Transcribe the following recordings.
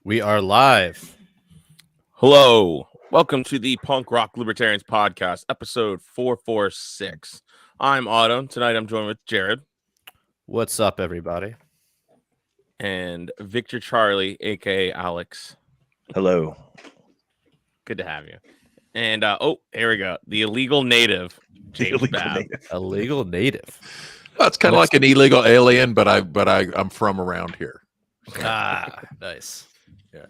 We are live. Hello. Welcome to the Punk Rock Libertarians Podcast, episode 446. I'm Otto. Tonight I'm joined with Jared. What's up, everybody? And Victor Charlie, a.k.a. Alex. Hello. Good to have you. And, here we go. The illegal native, James Babb. Illegal native. Well, it's kind of like an illegal alien, but I'm from around here. Ah, nice. Yeah,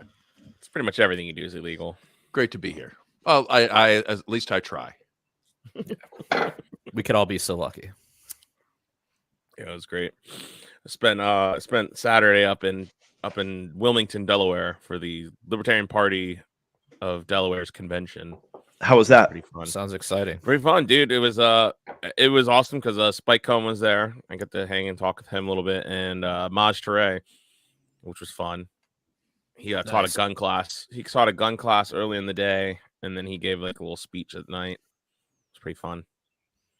It's pretty much everything you do is illegal. great to be here. Well, I at least I try. We could all be so lucky. Yeah, it was great. I spent Saturday up in Wilmington, Delaware for the Libertarian Party of Delaware's convention. How was that? Pretty fun. Sounds exciting. Pretty fun, dude. It was awesome because Spike Cohn was there. I got to hang and talk with him a little bit, and Maj Touré, which was fun. He taught a gun class. He taught a gun class early in the day, and then he gave like a little speech at night. It's pretty fun.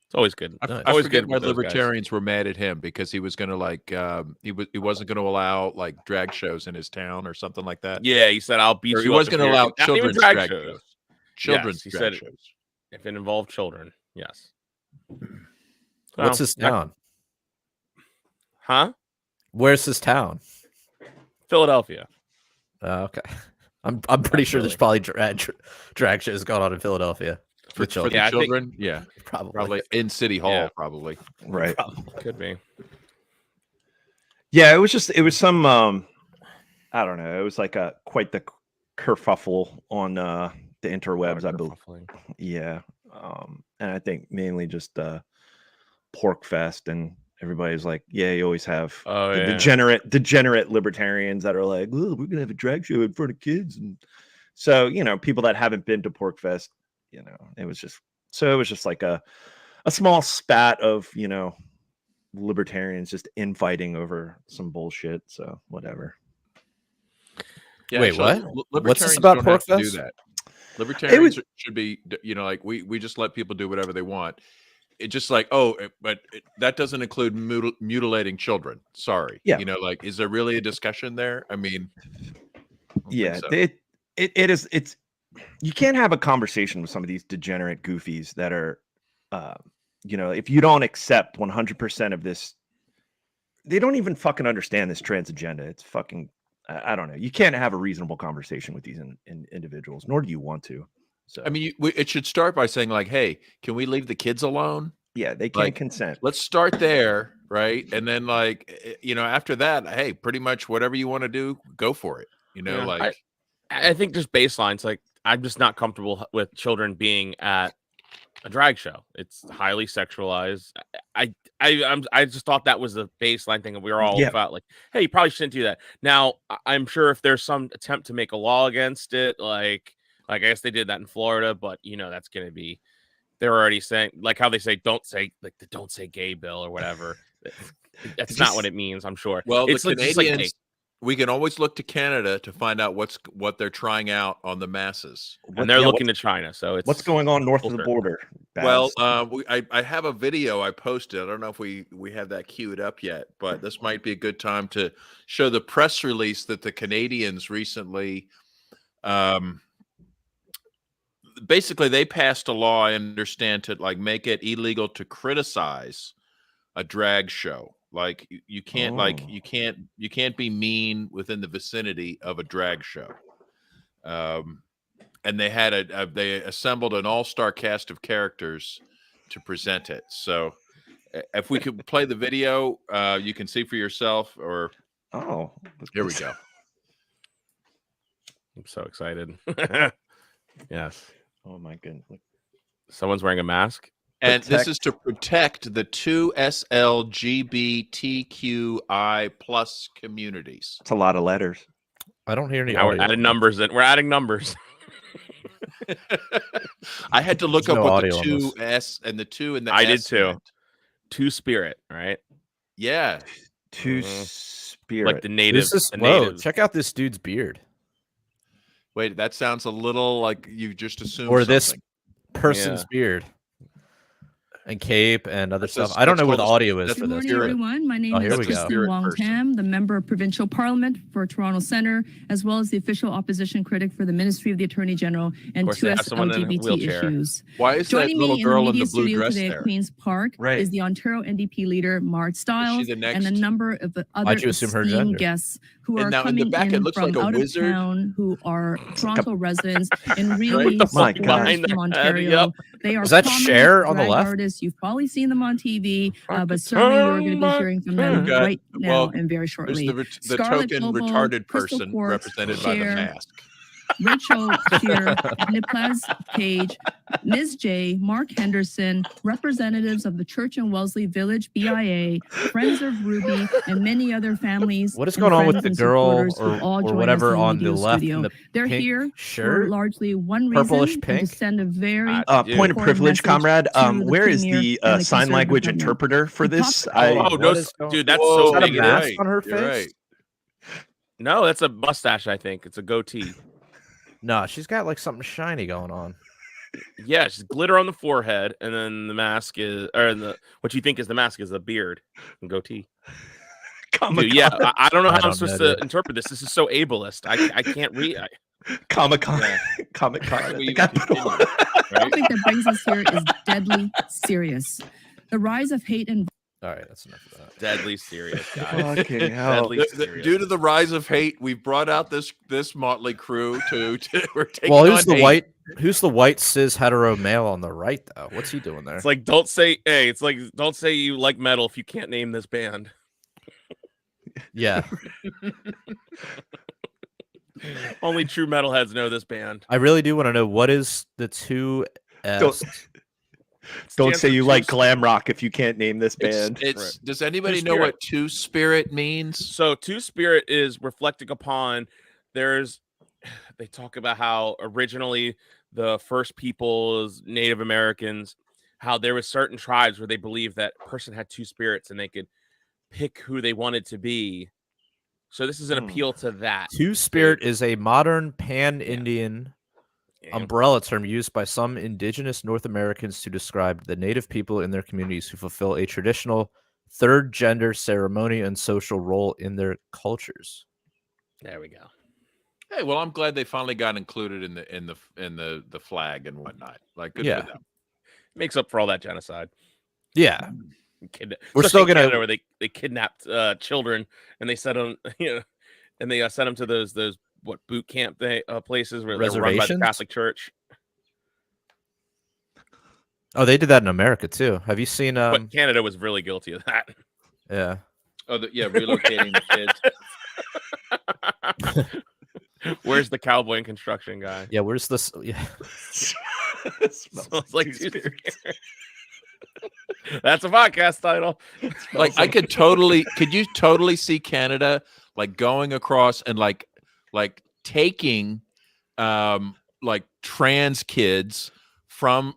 It's always good. I Always forget good why with those libertarians were mad at him because he was going to he wasn't going to allow like drag shows in his town or something like that. Yeah, he said I'll beat Or you. he wasn't going to allow Not even children's drag drag shows. shows. Children's Yes, he drag said shows. if it involved children. Yes. What's his town? Huh? Where's his town? Philadelphia. Okay. I'm pretty sure there's probably drag shows going on in Philadelphia For the children, yeah, probably in City Hall, Yeah. probably. Right. Could be. Yeah, it was some I don't know. It was like quite the kerfuffle on the interwebs, I believe. Yeah. And I think mainly just pork fest, and everybody's like, yeah, you always have the degenerate libertarians that are like, oh, we're gonna have a drag show in front of kids. And so, people that haven't been to pork fest, it was just like a small spat of, libertarians just infighting over some bullshit. So whatever. Yeah, Wait, actually, what? Libertarians What's this about don't pork have to fest? do that. Libertarians should be, like we just let people do whatever they want. It's just like, that doesn't include mutilating children. Sorry. Yeah. Is there really a discussion there? I mean, Yeah, it's you can't have a conversation with some of these degenerate goofies that are if you don't accept 100% of this, they don't even fucking understand this trans agenda. It's fucking, I don't know. You can't have a reasonable conversation with these individuals, nor do you want to. So I mean, it should start by saying like, hey, can we leave the kids alone? yeah, they can't consent. Let's start there, right? And then after that, hey, pretty much whatever you want to do, go for it. I think just baseline's like I'm just not comfortable with children being at a drag show. It's highly sexualized. I just thought that was the baseline thing, and we were all about like, hey, you probably shouldn't do that. Now, I'm sure if there's some attempt to make a law against it, like I guess they did that in Florida, but that's going to be. They're already saying like how they say don't say gay bill or whatever. That's not what it means. I'm sure. Well, it's the like, Canadians. We can always look to Canada to find out what they're trying out on the masses, and they're looking to China. So it's what's going on north of the border. Well, I have a video I posted. I don't know if we have that queued up yet, but this might be a good time to show the press release that the Canadians recently. Basically, they passed a law, I understand, to like make it illegal to criticize a drag show. Like you can't you can't be mean within the vicinity of a drag show. And they had they assembled an all-star cast of characters to present it. So if we could play the video, you can see for yourself. Or here we go. I'm so excited. Yes. Oh my goodness. Someone's wearing a mask. And this is to protect the two SLGBTQI plus communities. It's a lot of letters. I don't hear any. Now we're adding numbers. We're adding numbers. I had to look up what the two S and the two and the I S did too. meant. Two spirit, right? Yeah. Two spirit. Like the native. Whoa, check out this dude's beard. Wait, that sounds a little like you just assumed or something. this person's beard. and cape and other That's stuff. just- I don't that's know where the called a- audio is that's for Good this. morning, everyone. My name Oh, here is we go. Kristen Spirit Wong person. Tam, the member of Provincial Parliament for Toronto Centre, as well as the official opposition critic for the Ministry of the Attorney General and course, they have 2S someone in a LGBT wheelchair. issues. Why is that Joining little me in the girl in media the blue studio dress today there? at Queen's Park Right. is the Ontario NDP leader, Mart Stiles, the and a next? number of other Why'd you assume her esteemed gender? guests who And are now in the coming back, it in looks from like a out wizard. of town, who are Toronto residents and really What the fuck supporters behind from their head? Ontario. Yep. They are Is that prominent Cher on the drag left? artists. You've probably seen them on TV, but could certainly you're turn going to be my hearing from them We've got- right now well, and very There's shortly. the Scarlett token Global, retarded Crystal person Quartz, represented by the Cher, mask. Rachel Shear, Niplaz Page, Ms. J, Mark Henderson, representatives of the Church and Wellesley Village BIA, Friends of Ruby, and many other families. What is and going on with friends the and girl supporters who all or joined us whatever in on the video left studio. in the They're pink here for shirt? largely one Purplish reason, and pink? to send a very Dude. Point of important privilege, message comrade. to the Where is Premier the and the sign Conservative language government. interpreter for The this? top- Oh, What no, is going- dude, that's Whoa, so Is that a big. you're mask right, on her you're face? right. No, that's a mustache. I think it's a goatee. No, she's got like something shiny going on. Yeah, it's just glitter on the forehead, and then the mask is, or what you think is the mask is a beard and goatee. Dude, yeah, I don't know how I I'm don't supposed know, to interpret this. This is so ableist. I can't read. Comic-Con. Yeah. Comic-Con. I We think I put continue, on- The right? topic that brings us here is deadly serious. The rise of hate and All right, that's enough of that. Deadly serious, guys. Fucking hell. Deadly serious. Due to the rise of hate, we've brought out this motley crew to we're taking Well, on who's the hate. Who's the white cis hetero male on the right though? What's he doing there? It's like don't say you like metal if you can't name this band. Yeah, Only true metalheads know this band. I really do want to know what is the two S. Don't Stands say for you Two like Spirit. glam rock if you can't name this band. It's does anybody Two know Spirit. what two spirit means? So Two Spirit is reflecting upon they talk about how originally the first peoples, Native Americans, how there was certain tribes where they believed that a person had two spirits and they could pick who they wanted to be. So this is an appeal to that. Two Spirit is a modern pan-Indian umbrella term used by some indigenous North Americans to describe the native people in their communities who fulfill a traditional third gender ceremony and social role in their cultures. There we go. Hey, well, I'm glad they finally got included in the flag and whatnot. Like, good Yeah. for them. Makes up for all that genocide. Yeah, We're Especially still in gonna- Canada where they kidnapped children and they sent them, and they sent them to those what boot camp places where they're run by the Reservations? Catholic Church. Oh, they did that in America too. Have you seen? But Canada was really guilty of that. Yeah, Oh, relocating the kids. Where's the cowboy and construction guy? yeah. Where's this? Yeah, Smells like Two Spirits. That's a podcast title. Like, could you totally see Canada like going across and like taking like trans kids from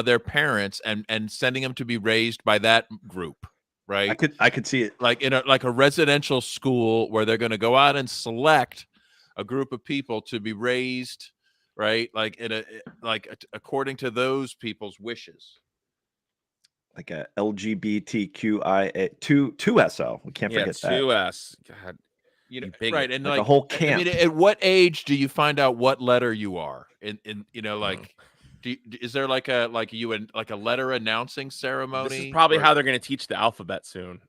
their parents and sending them to be raised by that group, right? I could see it. Like in a residential school where they're going to go out and select a group of people to be raised, right? Like according to those people's wishes. Like a LGBTQIA 2SO. We can't forget that. 2S. God, You know, bigot. right? And Like like a whole I camp. mean, at what age do you find out what letter you are? In like, is there like a letter announcing ceremony? This is probably Or- how they're going to teach the alphabet soon.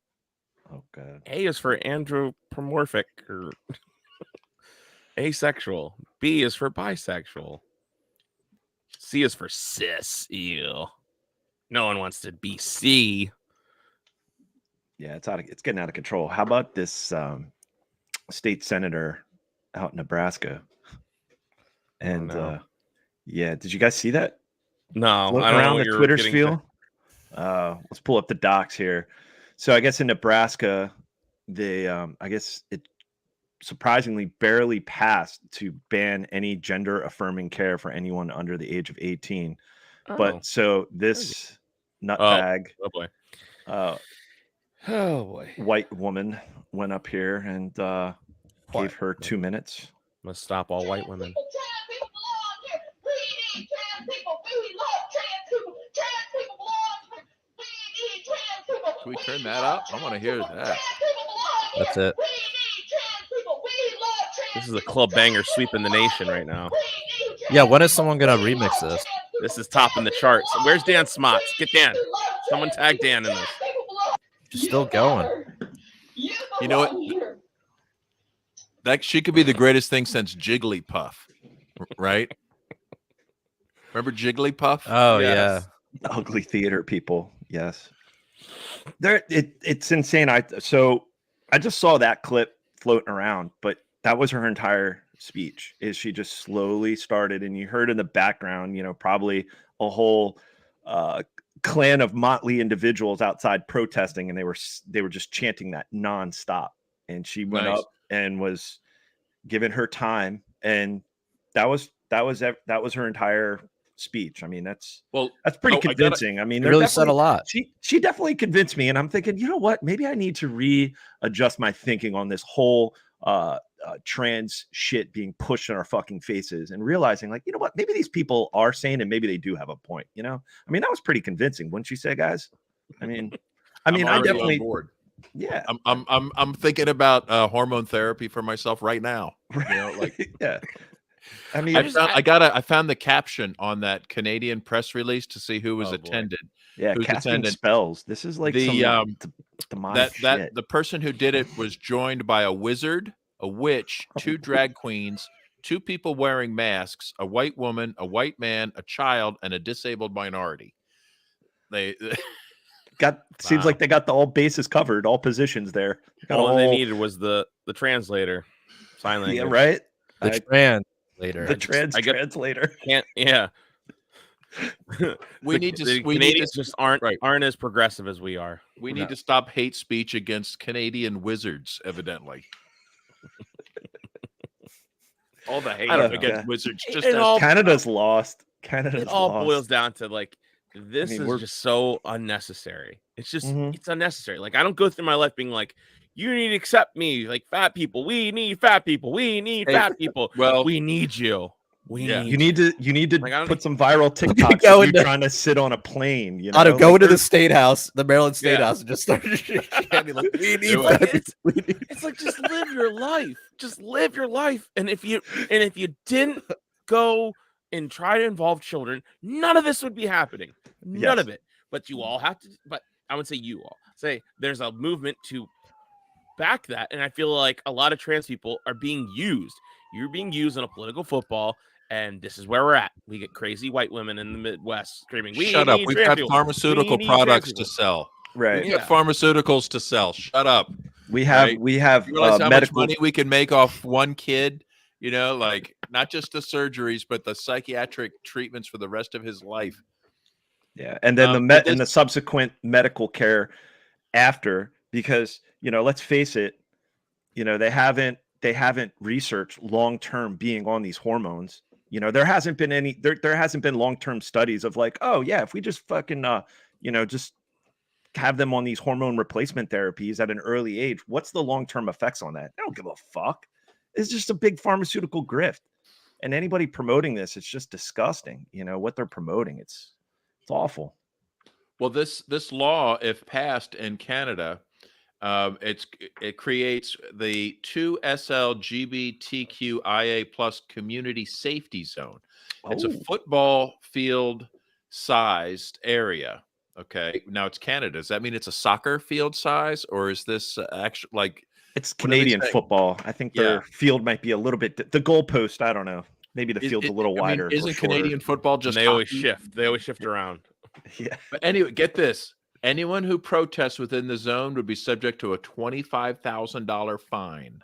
Oh god. A is for anthropomorphic or asexual. B is for bisexual. C is for cis. Ew. No one wants to be C. Yeah, it's getting out of control. How about this state senator out in Nebraska? And no. yeah, did you guys see that? No, Floating I don't know around what the you're Twitter getting spiel. to. Let's pull up the docs here. So I guess in Nebraska, they I guess it surprisingly barely passed to ban any gender affirming care for anyone under the age of 18. Oh. But so this nutbag, Oh boy. uh, boy. white woman went up here and gave her 2 minutes. Must stop all white women. Trans people belong here. We need trans people. We love trans people. Trans people belong Can we turn that up? I want to hear that. That's it. This is a club banger sweeping the nation right now. Yeah, when is someone gonna remix this? This is topping the charts. Where's Dan Smots? Get Dan. Someone tag Dan in this. Still going. You know what? That she could be the greatest thing since Jigglypuff, right? Remember Jigglypuff? Oh Yes. yeah. Ugly theater people. Yes. It's insane. I just saw that clip floating around, but that was her entire speech. Is she just slowly started, and you heard in the background, probably a whole clan of motley individuals outside protesting, and they were just chanting that nonstop. And she went up and was given her time, and that was her entire speech. I mean, that's pretty convincing. I mean, it really said a lot. She definitely convinced me, and I'm thinking, you know what? Maybe I need to readjust my thinking on this whole trans shit being pushed in our fucking faces, and realizing, like, you know what? Maybe these people are sane, and maybe they do have a point. I mean, that was pretty convincing, wouldn't you say, guys? I mean, I definitely. On board. Yeah, I'm thinking about hormone therapy for myself right now. Yeah. I mean, I found the caption on that Canadian press release to see who was attended. Yeah, casting spells. This is like the person who did it was joined by a wizard, a witch, 2 drag queens, 2 people wearing masks, a white woman, a white man, a child, and a disabled minority. Seems like they got all bases covered, all positions there. All they needed was the translator, sign language. Yeah, right. The translator. Yeah. We need to just aren't as progressive as we are. We need to stop hate speech against Canadian wizards, evidently. All the hate against wizards. Canada's lost. It all boils down to, like, this is just so unnecessary. It's just it's unnecessary. Like, I don't go through my life being like, you need to accept me, like fat people. We need fat people. We need fat people. Well, we need you. You need to like, put some viral TikToks of you trying to sit on a plane. Go into the state house, the Maryland State House, and just start chanting like, we need it's like, just live your life. Just live your life. And if you didn't go and try to involve children, none of this would be happening. None of it. But you all have to. But I would say you all say there's a movement to back that, and I feel like a lot of trans people are being used. You're being used in a political football. And this is where we're at. We get crazy white women in the Midwest screaming, shut up. We've got pharmaceutical products to sell. Right. We've got pharmaceuticals to sell. Shut up. We have you realize how much money we can make off one kid, like not just the surgeries, but the psychiatric treatments for the rest of his life. Yeah. And then the subsequent medical care after, because, let's face it, they haven't researched long-term being on these hormones. There hasn't been long-term studies of like, oh yeah, if we just fucking just have them on these hormone replacement therapies at an early age, what's the long-term effects on that? I don't give a fuck. It's just a big pharmaceutical grift. And anybody promoting this, it's just disgusting. What they're promoting, it's awful. Well, this law, if passed in Canada, it creates the 2 SLGBTQIA plus community safety zone. It's a football field sized area. Okay. Now it's Canada. Does that mean it's a soccer field size, or is this actually like it's Canadian football? I think their field might be a little bit the goalpost. I don't know. Maybe the field's a little wider. Isn't Canadian football just they always shift? They always shift around. Yeah. But anyway, get this. Anyone who protests within the zone would be subject to a $25,000 fine.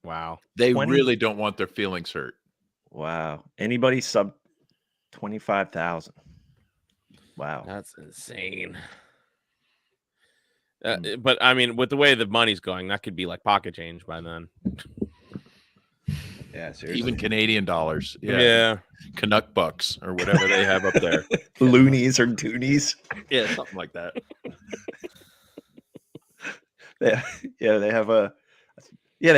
Wow. They really don't want their feelings hurt. Wow. Anybody sub 25,000. Wow. That's insane. But I mean, with the way the money's going, that could be like pocket change by then. Yeah, seriously. Even Canadian dollars. Yeah. Canuck bucks or whatever they have up there. Loonies or toonies. Yeah, something like that. They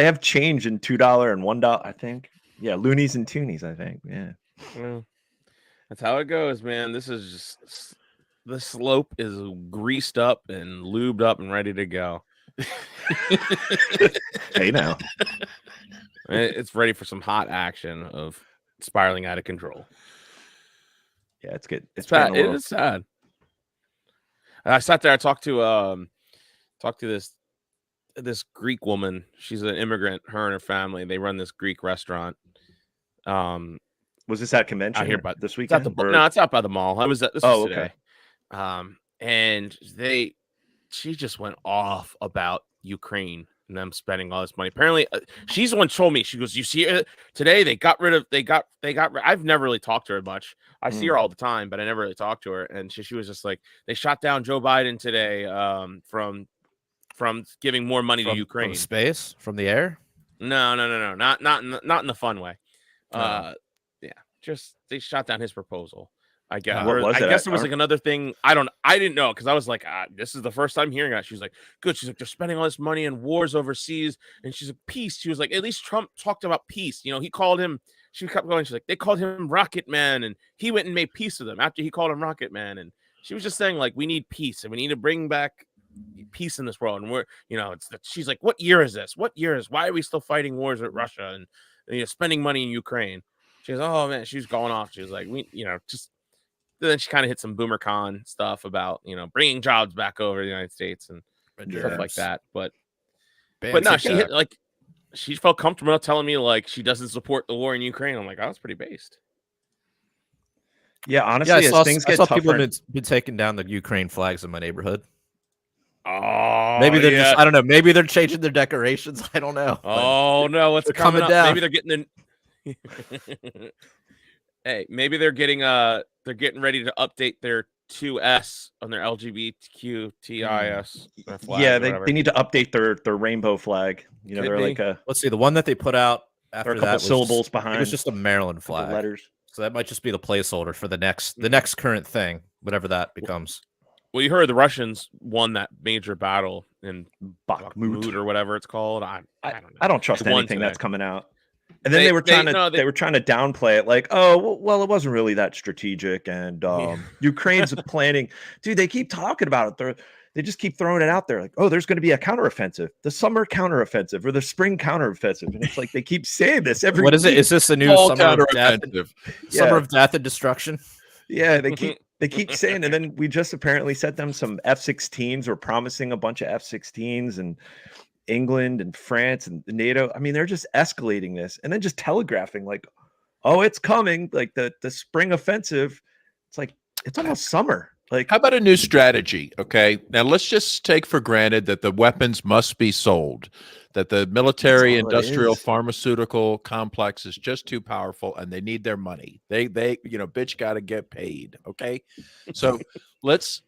have change in $2 and $1, I think. Yeah, loonies and toonies, I think. Yeah. Well, that's how it goes, man. This The slope is greased up and lubed up and ready to go. Hey, now. It's ready for some hot action of spiraling out of control. Yeah, it's good. It's bad. It is sad. I sat there. I talked to this Greek woman. She's an immigrant. Her and her family. They run this Greek restaurant. Was this at convention? I hear about this weekend? No, it's out by the mall. I was at this. Oh, was today. Okay. And she just went off about Ukraine and them spending all this money. Apparently, she's the one who told me. She goes, "You see, today they got rid of. I've never really talked to her much. I see her all the time, but I never really talked to her. And she was just like, they shot down Joe Biden today from giving more money to Ukraine. From space, from the air. No, not in the fun way. Yeah, just they shot down his proposal. I guess. I guess it was like another thing. I didn't know because I was like, this is the first time hearing that. She's like, good. She's like, they're spending all this money in wars overseas, and she's like, peace. She was like, at least Trump talked about peace. You know, he called him. She kept going. She's like, they called him Rocket Man, and he went and made peace with them after he called him Rocket Man. And she was just saying like, we need peace, and we need to bring back peace in this world. And we're, she's like, what year is this? Why are we still fighting wars with Russia and spending money in Ukraine? She goes, oh man, she was going off. She was like, just. Then she kind of hit some BoomerCon stuff about, bringing jobs back over to the United States and stuff like that. But no, she felt comfortable telling me like she doesn't support the war in Ukraine. I'm like, oh, that's pretty based. Yeah, honestly, I saw people have been taking down the Ukraine flags in my neighborhood. Oh, maybe they're just, I don't know. Maybe they're changing their decorations. I don't know. Oh no, what's coming down? Maybe they're getting the. Hey, maybe they're getting ready to update their 2S on their LGBTQTIS. Yeah, they need to update their rainbow flag. They're like let's see, the one that they put out after that was syllables behind. It was just a Maryland flag. Letters. So that might just be the placeholder for the next current thing, whatever that becomes. Well, you heard the Russians won that major battle in Bakhmut or whatever it's called. I don't know. I don't trust anything that's coming out. And then they were trying to downplay it, like, oh, well, it wasn't really that strategic, and Ukraine's planning. Dude, they keep talking about it. They just keep throwing it out there, like, oh, there's going to be a counteroffensive, the summer counteroffensive, or the spring counteroffensive, and it's like they keep saying this every. What is it? Is this the new summer of death? Summer of death and destruction? Yeah, they keep saying, and then we just apparently sent them some F-16s. We're promising a bunch of F-16s and. England and France and NATO. I mean, they're just escalating this and then just telegraphing like, oh, it's coming. Like the spring offensive. It's like, it's almost summer. Like, how about a new strategy? Okay. Now let's just take for granted that the weapons must be sold, that the military, industrial, pharmaceutical complex is just too powerful and they need their money. They bitch got to get paid. Okay. So let's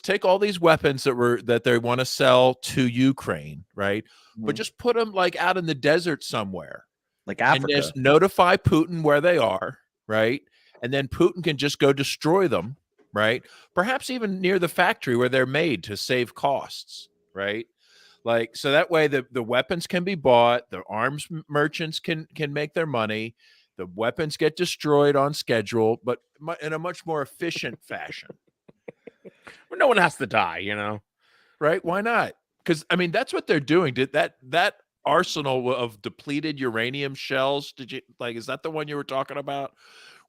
take all these weapons that they want to sell to Ukraine, right? Mm-hmm. But just put them like out in the desert somewhere, like Africa. And just notify Putin where they are, right? And then Putin can just go destroy them, right? Perhaps even near the factory where they're made to save costs, right? Like, so that way the weapons can be bought, the arms merchants can make their money, the weapons get destroyed on schedule, but in a much more efficient fashion. Well, no one has to die, right? Why not? Because I mean, that's what they're doing. Did that arsenal of depleted uranium shells? Is that the one you were talking about?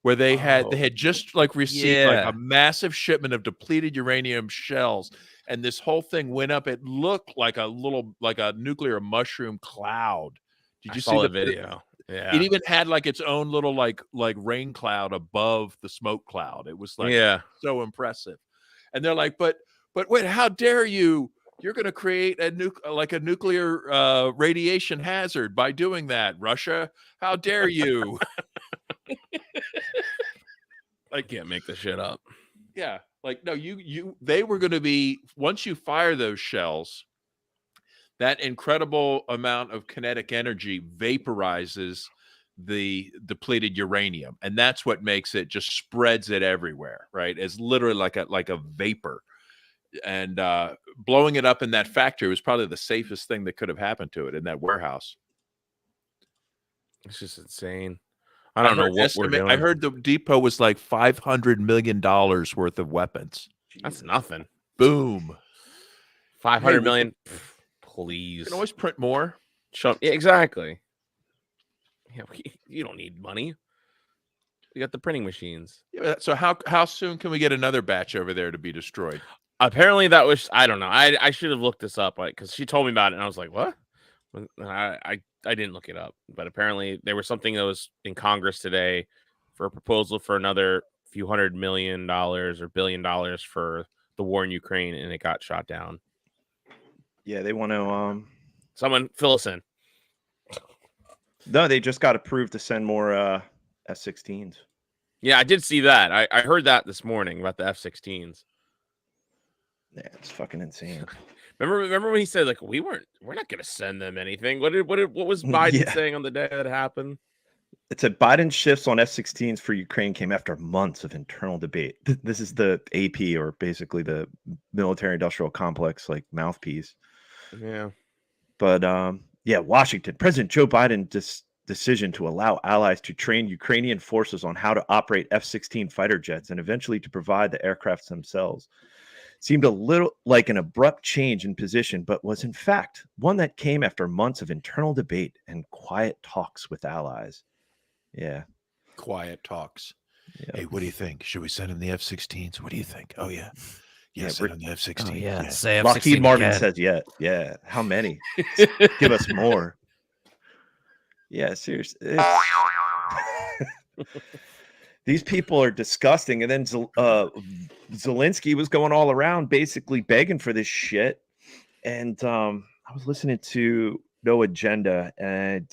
Where they had just like received like a massive shipment of depleted uranium shells, and this whole thing went up. It looked like a nuclear mushroom cloud. Did you see the video? Yeah. It even had like its own little like rain cloud above the smoke cloud. It was like so impressive. And they're like, but wait, how dare you? You're going to create a nuclear radiation hazard by doing that, Russia. How dare you? I can't make this shit up. Yeah, like no, they were going to be, once you fire those shells, that incredible amount of kinetic energy vaporizes the depleted uranium, and that's what makes it, just spreads it everywhere, right? It's literally like a vapor, and blowing it up in that factory was probably the safest thing that could have happened to it in that warehouse. It's just insane. I don't know what we're doing. I heard the depot was like $500 million worth of weapons. That's nothing. Boom. 500 Hey, million. Pff, You please. can always print more. Yeah, exactly. Yeah, you don't need money. You got the printing machines. Yeah, so how soon can we get another batch over there to be destroyed? Apparently that was, I don't know. I should have looked this up, like, because she told me about it and I was like, what? And I didn't look it up, but apparently there was something that was in Congress today for a proposal for another few $100 million or $1 billion for the war in Ukraine, and it got shot down. Yeah, they want to. Someone fill us in. No, they just got approved to send more F-16s. Yeah, I did see that. I heard that this morning about the F-16s. Yeah, it's fucking insane. Remember when he said, like, we're not going to send them anything. What was Biden saying on the day that happened? It said Biden shifts on F-16s for Ukraine came after months of internal debate. This is the AP, or basically the military-industrial complex, like mouthpiece. Yeah. But yeah, Washington. President Joe Biden's decision to allow allies to train Ukrainian forces on how to operate F-16 fighter jets and eventually to provide the aircrafts themselves seemed a little like an abrupt change in position, but was in fact one that came after months of internal debate and quiet talks with allies. Yeah. Quiet talks. Yep. Hey, what do you think? Should we send him the F-16s? What do you think? Oh, yeah. Yeah, send him the F-16. Oh, yeah. Yeah. Say F-16 Lockheed Martin again. says, yeah. How many? Give us more. Yeah, seriously. These people are disgusting. And then Zelensky was going all around basically begging for this shit. And I was listening to No Agenda, and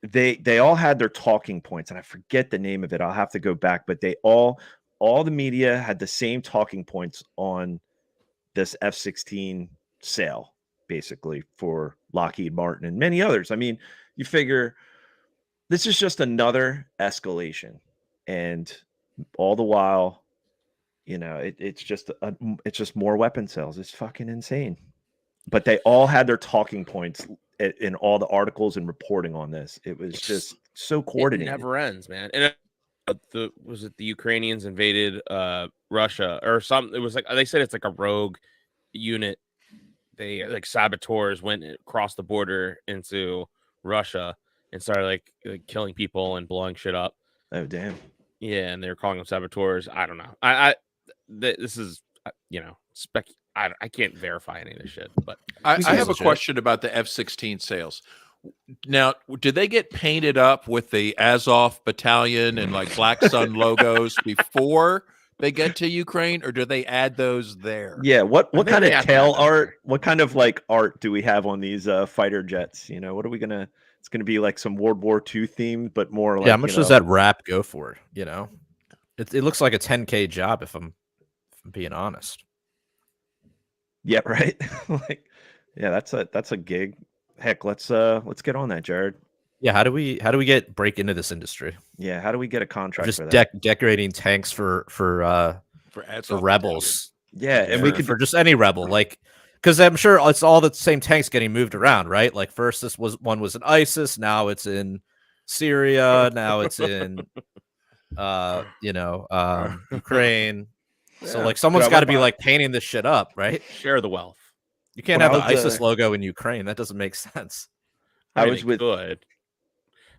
they all had their talking points, and I forget the name of it. I'll have to go back, but they all the media had the same talking points on this F-16 sale, basically, for Lockheed Martin and many others. I mean, you figure this is just another escalation, and all the while, you know, it's just more weapon sales. It's fucking insane. But they all had their talking points in all the articles and reporting on this. It was just so coordinated. It never ends, man. And was it the Ukrainians invaded Russia or something? It was like they said it's like a rogue unit. They like saboteurs went across the border into Russia and started like killing people and blowing shit up. Oh damn. Yeah, and they were calling them saboteurs. I don't know. This is you know I can't verify any of this shit, but I have a question about the F-16 sales. Now, did they get painted up with the Azov battalion and like Black Sun logos before they get to Ukraine, or do they add those there? Yeah, what kind of tail art? What kind of like art do we have on these fighter jets? You know, what are we gonna? It's gonna be like some World War II theme, but more like how much does that wrap go for? You know, it looks like a 10K job if I'm being honest. Yeah, right. Like, yeah, that's a gig. Heck, let's get on that, Jared. Yeah, how do we break into this industry? Yeah, how do we get a contract just for that? Decorating tanks for rebels. Yeah, and we could for just any rebel, like, because I'm sure it's all the same tanks getting moved around, right? Like first one was in ISIS, now it's in Syria, now it's in Ukraine. Yeah. So like someone's got to be like painting this shit up, right? Share the wealth. You can't have the ISIS logo in Ukraine. That doesn't make sense. I was with good.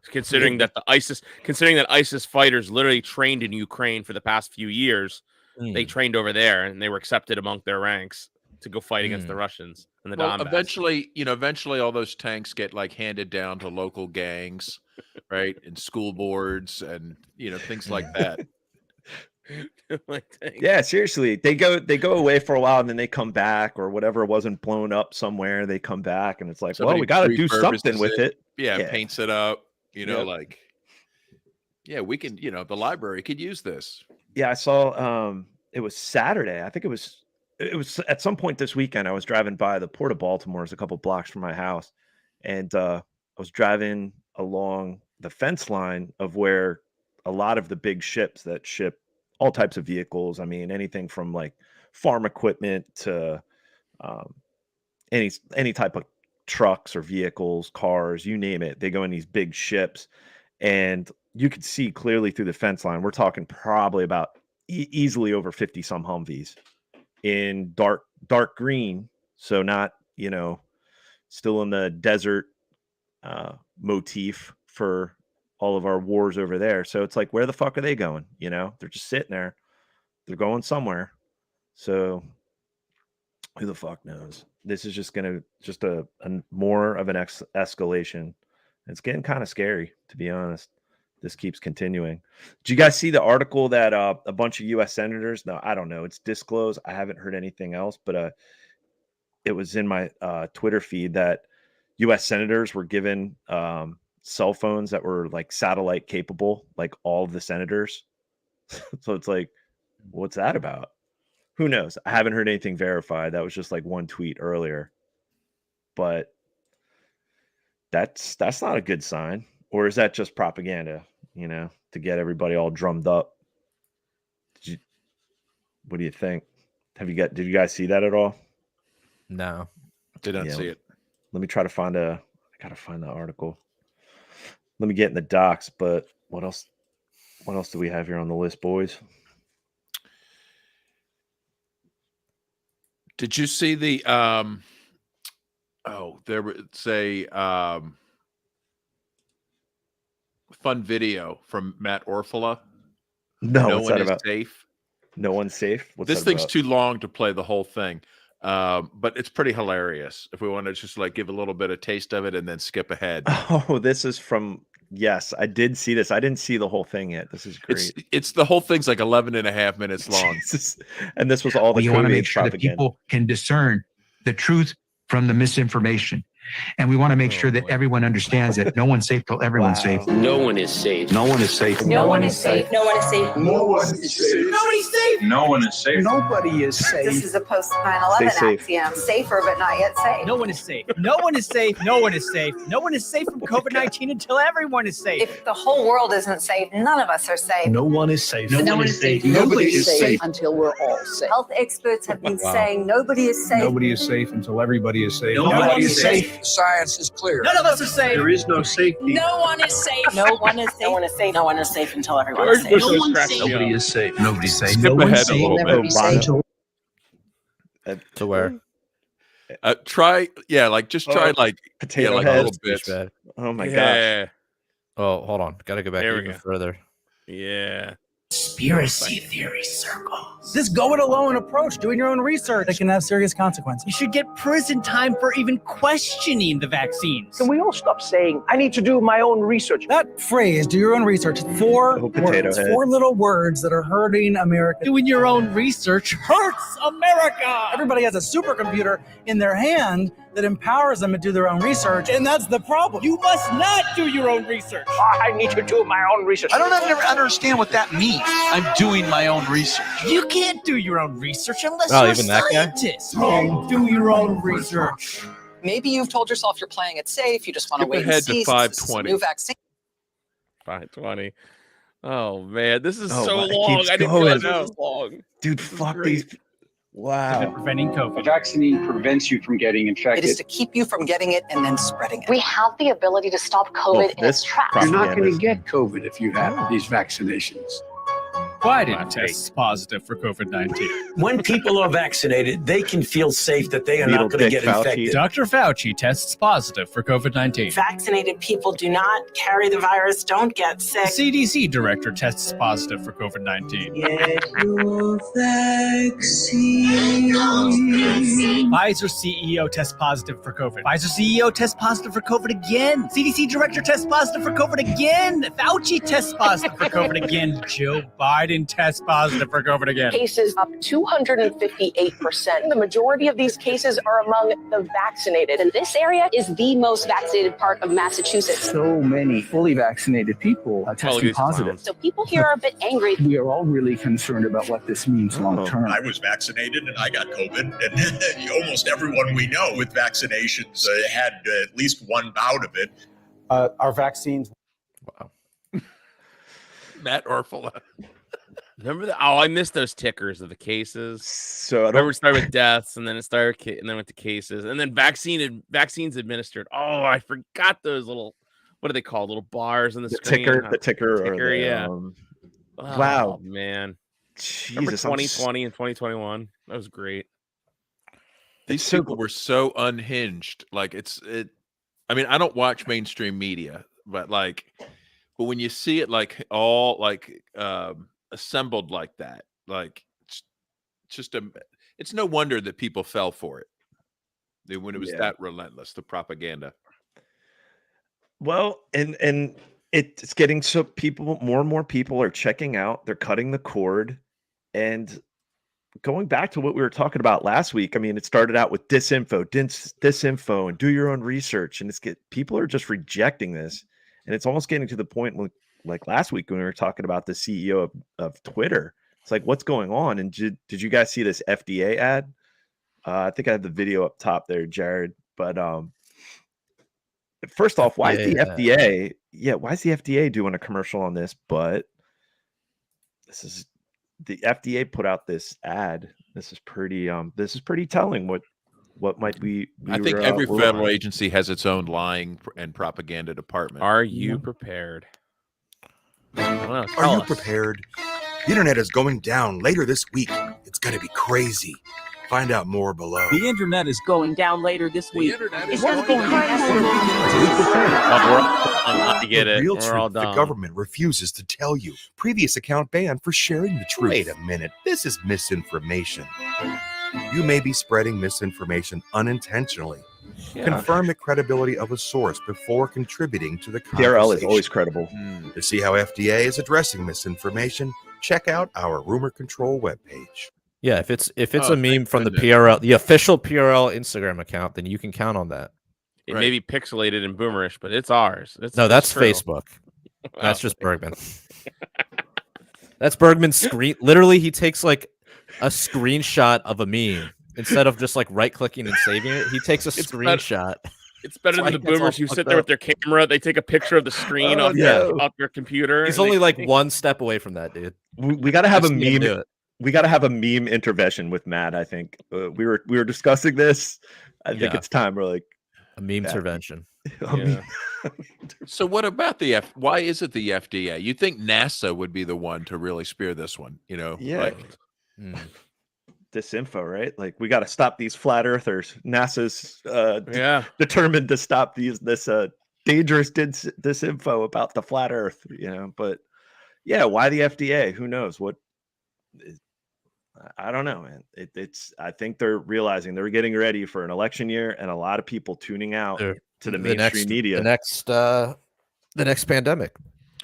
Considering that ISIS fighters literally trained in Ukraine for the past few years, they trained over there and they were accepted among their ranks to go fight against the Russians and the Donbass. Eventually all those tanks get like handed down to local gangs, right? And school boards and things like that. Yeah, seriously, they go away for a while and then they come back, or whatever wasn't blown up somewhere, they come back and it's like, well, we got to do something with it. Yeah, paints it up, like, yeah, we can, the library could use this. Yeah, I saw it was Saturday. I think it was at some point this weekend. I was driving by the Port of Baltimore, it's a couple blocks from my house, and I was driving along the fence line of where a lot of the big ships that ship all types of vehicles. I mean, anything from like farm equipment to any type of trucks or vehicles, cars, you name it. They go in these big ships, and you could see clearly through the fence line. We're talking probably about easily over 50 some Humvees in dark green, so not, still in the desert motif for all of our wars over there. So it's like, where the fuck are they going? They're just sitting there. They're going somewhere. So who the fuck knows? This is just a more of an escalation. It's getting kind of scary, to be honest. This keeps continuing. Did you guys see the article that a bunch of U.S. senators? No, I don't know. It's disclosed. I haven't heard anything else, but it was in my Twitter feed that U.S. senators were given cell phones that were like satellite capable, like all of the senators. So it's like, what's that about? Who knows? I haven't heard anything verified. That was just like one tweet earlier, but that's not a good sign. Or is that just propaganda, to get everybody all drummed up? What do you think? Did you guys see that at all? No. Did not see it. Let me try to I gotta find the article. Let me get in the docs, but what else do we have here on the list, boys? Did you see the there was a fun video from Matt Orfalea? No, one is safe. No one's safe. What's this that thing's about? too long to play the whole thing, but it's pretty hilarious. If we want to just like give a little bit of taste of it and then skip ahead. Oh, this is from. Yes, I did see this. I didn't see the whole thing yet. This is great. It's the whole thing's like 11.5 minutes long. Jesus. And this was all the you want to make COVID sure that propaganda. people can discern the truth from the misinformation. And we want to make sure that everyone understands that no one's safe till everyone's safe. No one is safe. No one is safe. No one is safe. No one is safe. No one is safe. Nobody's safe. No one is safe. Nobody is safe. This is a post Stay 9/11 safe. axiom. Safer, but not yet safe. No one is safe. No one is safe. No one is safe. No one is safe from COVID-19 until everyone is safe. If the whole world isn't safe, none of us are safe. No one is safe. No one is safe. Nobody is safe. Until we're all safe. Health experts have been saying nobody is safe. Nobody is safe until everybody is safe. Nobody is safe. Science is clear. None of us are safe. There is no safety. No one is safe. No one is safe. No one is safe. No one is safe until everyone George is safe. Bush No was one's cracking safe. me Nobody up. is safe. Nobody's safe. Skip No one's ahead a safe. little Never bit. be safe. To where? Try like Potato like head. a little bit. Bad. Oh my gosh. Yeah. Oh, hold on. Gotta go back There we even go. further. Yeah. Conspiracy theory circles. This go it alone approach, doing your own research, that can have serious consequences. You should get prison time for even questioning the vaccines. Can we all stop saying, I need to do my own research? That phrase, do your own research, four Oh, potato words, head. 4 little words that are hurting America. Doing your own research hurts America. Everybody has a supercomputer in their hand that empowers them to do their own research, and that's the problem. You must not do your own research. I need to do my own research. I don't ever understand what that means. I'm doing my own research. You can't do your own research unless Oh, you're even a that guy? scientist. Do your own research. Maybe you've told yourself you're playing it safe. You just want to Skip wait and ahead to see. since this is a 5:20. New vaccine. 520. Oh man, this is Oh, so my- it long. keeps I didn't going. realize it was long. Dude, This is fuck great. these. Wow. Preventing COVID. Vaccine prevents you from getting It infected. is to keep you from getting it and then spreading it. We have the ability to stop COVID in this its tracks. propaganda You're not going is- to get COVID if you have these vaccinations. Biden tests positive for COVID-19. When people are vaccinated, they can feel safe that they are Needle not going to dick get Fauci. infected. Dr. Fauci tests positive for COVID-19. Vaccinated people do not carry the virus, don't get sick. CDC director tests positive for COVID-19. Pfizer CEO tests positive for COVID. Pfizer CEO tests positive for COVID again. CDC director tests positive for COVID again. Fauci tests positive for COVID again. Joe Biden tests positive for COVID again. Cases up 258%. The majority of these cases are among the vaccinated. And this area is the most vaccinated part of Massachusetts. So many fully vaccinated people are testing these positive. clowns. So people here are a bit angry. We are all really concerned about what this means long term. I was vaccinated and I got COVID, and almost everyone we know with vaccinations had at least one bout of it. Our vaccines. Wow. Matt Orfalea. Remember that? Oh, I missed those tickers of the cases. So I Remember, don't. it started with deaths, and then it started, and then went to cases, and then vaccines administered. Oh, I forgot those little. What are they called? Little bars on the screen. The ticker, or Ticker, the, yeah. oh, Oh, Wow. man. Remember Jesus, 2020 and 2021? That was great. These people were so unhinged. Like I mean, I don't watch mainstream media, but when you see it like all like assembled like that, like it's just it's no wonder that people fell for it when it was that relentless, the propaganda. Well, and it's getting so more and more people are checking out. They're cutting the cord, and going back to what we were talking about last week. I mean, it started out with disinfo, and do your own research, and people are just rejecting this, and it's almost getting to the point like last week when we were talking about the CEO of Twitter. It's like, what's going on? And did you guys see this FDA ad? I think I have the video up top there, Jared. But first off, why is the FDA? Yeah, why is the FDA doing a commercial on this? But the FDA put out this ad. This is pretty telling. What might be? I think every federal agency has its own lying and propaganda department. Are you prepared? Are you prepared? The internet is going down later this week. It's going to be crazy. Find out more below. The internet is going down later this week. It's going crazy. I get it. Real We're truth, all the done. government refuses to tell you. Previous account banned for sharing the truth. Wait a minute. This is misinformation. You may be spreading misinformation unintentionally. Yeah. Confirm the credibility of a source before contributing to the PRL conversation. is always credible. To see how FDA is addressing misinformation, check out our rumor control webpage. Yeah, if it's a meme from the PRL, the official PRL Instagram account, then you can count on that. It may be pixelated and boomerish, but it's ours. That's true. Facebook. That's just Bergman. That's Bergman's screen. Literally, he takes like a screenshot of a meme instead of just like right-clicking and saving it. He takes a screenshot. It's better than the boomers who sit there with their camera. They take a picture of the screen off their computer. He's only like one step away from that, dude. We got to have a meme. We got to have a meme intervention with Matt. I think we were discussing this. I think it's time. We're like a meme intervention. So what about why is it the FDA? You think NASA would be the one to really spear this one, you know? Yeah. Disinfo, right? Like we got to stop these flat earthers. NASA's determined to stop this dangerous disinfo about the flat earth, you know. But yeah, why the FDA? Who knows? I don't know, man. I think they're realizing they're getting ready for an election year and a lot of people tuning out to the mainstream media. The next pandemic.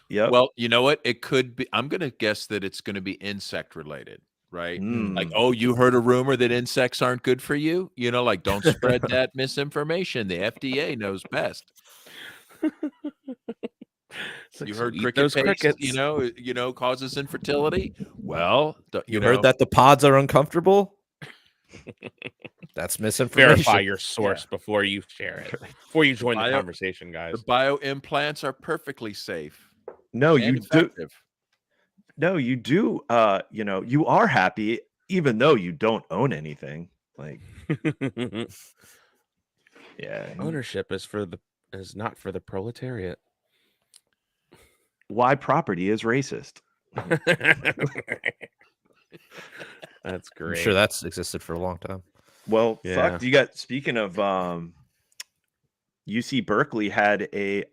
Yeah. Well, you know what? It could be. I'm going to guess that it's going to be insect related, right? Like, oh, you heard a rumor that insects aren't good for you? You know, like don't spread that misinformation. The FDA knows best. You heard crickets, you know, causes infertility. Well, you heard that the pods are uncomfortable. That's misinformation. Verify your source before you share it. Before you join the conversation, guys. The bio implants are perfectly safe. No, you do. No, you do. You know, you are happy even though you don't own anything. Like, yeah, ownership is not for the proletariat. Why property is racist. That's great. I'm sure that's existed for a long time. Well, fuck. You got, speaking of UC Berkeley had a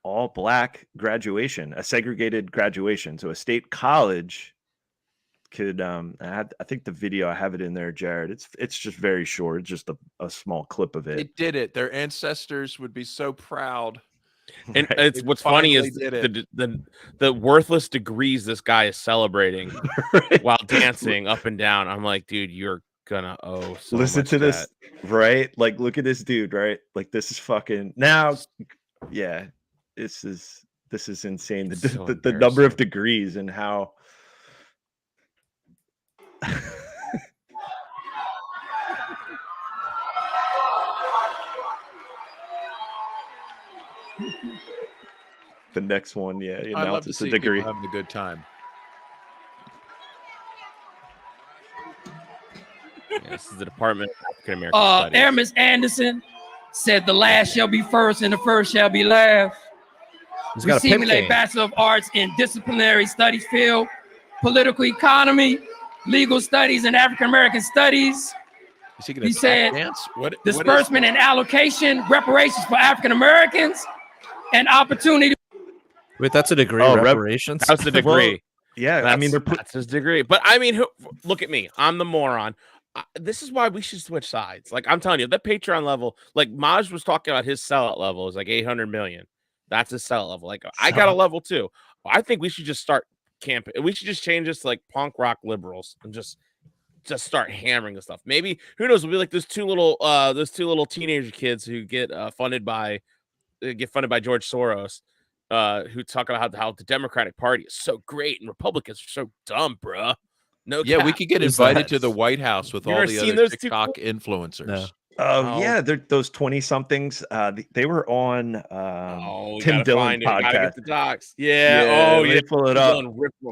all black graduation, a segregated graduation. So a state college could I think the video, I have it in there, Jared. It's just very short. It's just a small clip of it. They did it. Their ancestors would be so proud. And it's what's funny is the worthless degrees this guy is celebrating while dancing up and down. I'm like, dude, you're gonna owe so listen much to this, debt. right? Like, look at this dude, right? Like, this is fucking now. Yeah, this is insane. The number of degrees and how. The next one, he announces a degree. Having a good time. This is the Department of African American Studies. Aramis Anderson said the last shall be first and the first shall be last. Receiving a Bachelor of Arts in Disciplinary Studies field, political economy, legal studies, and African American studies. He said disbursement and allocation, reparations for African Americans, and opportunity. Wait, that's a degree. Reparations. That's the degree. Yeah, I mean that's his degree. But I mean, look at me. I'm the moron. This is why we should switch sides. Like I'm telling you, that Patreon level, like Maj was talking about, his sellout level is like 800 million. That's his sellout level. Like I got a level too. I think we should just start camping. We should just change this to like punk rock liberals and just start hammering the stuff. Maybe who knows? We'll be like those two little teenager kids who get funded by George Soros, who talk about how the Democratic Party is so great and Republicans are so dumb, bruh. No, yeah, cap. we could get invited to the White House with all the other TikTok influencers. No. Oh yeah, they're those 20-somethings. They were on Tim Dillon podcast. Get the docs. Yeah. They pull it up.